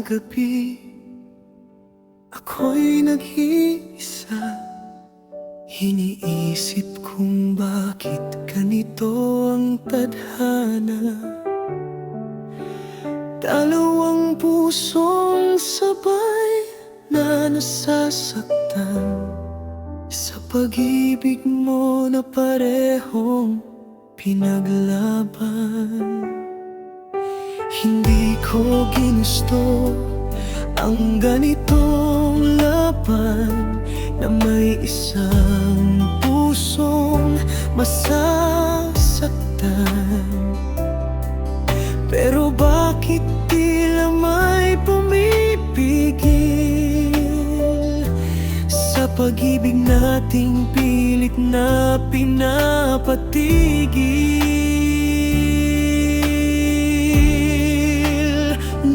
gabi, ako'y nag-iisa. Iniisip kung bakit ganito ang tadhana. Dalawang pusong sabay na nasasaktan sa pag-ibig mo na parehong pinaglaban. Hindi ko ginusto ang ganitong laban, na may isang pusong masasaktan. Pero bakit tila may pumipigil sa pag-ibig nating pilit na pinapatigil?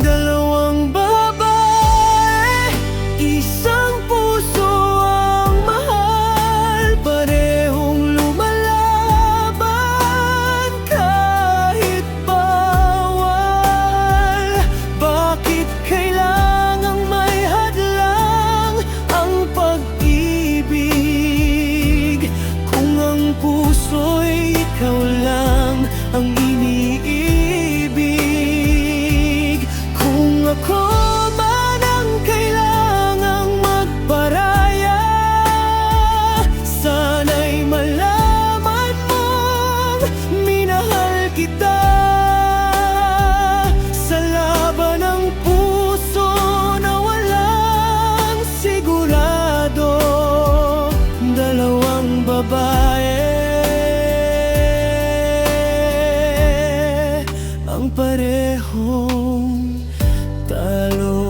Dalawang babae, isang puso ang mahal, parehong lumalaban kahit bawal. Bakit kailangang may hadlang ang pag-ibig, kung ang puso'y ikaw lang ang iniibig? Kung ako man ang kailangang magparaya, sana'y malaman mong minahal kita. Sa laban ng puso na walang sigurado, dalawang babae ang parehong talo.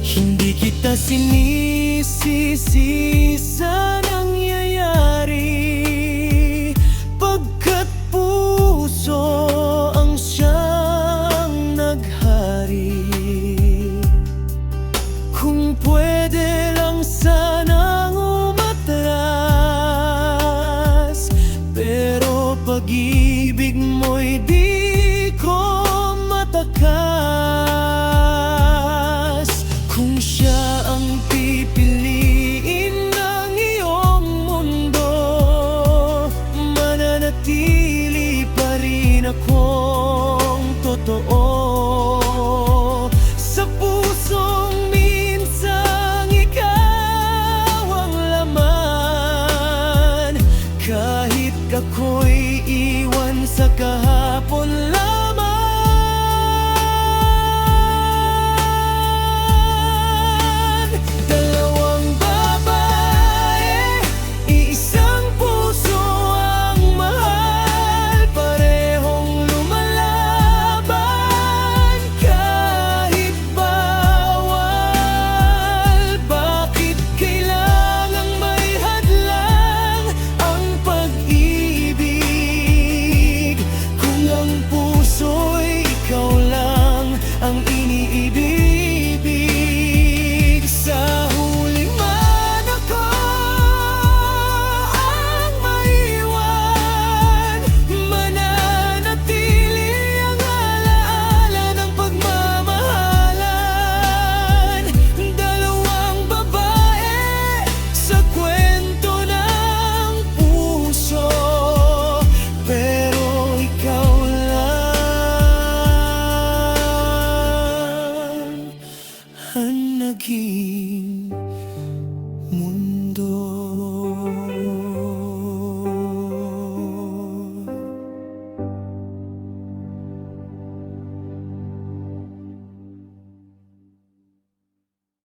Hindi kita sinisisi sa nangyayari,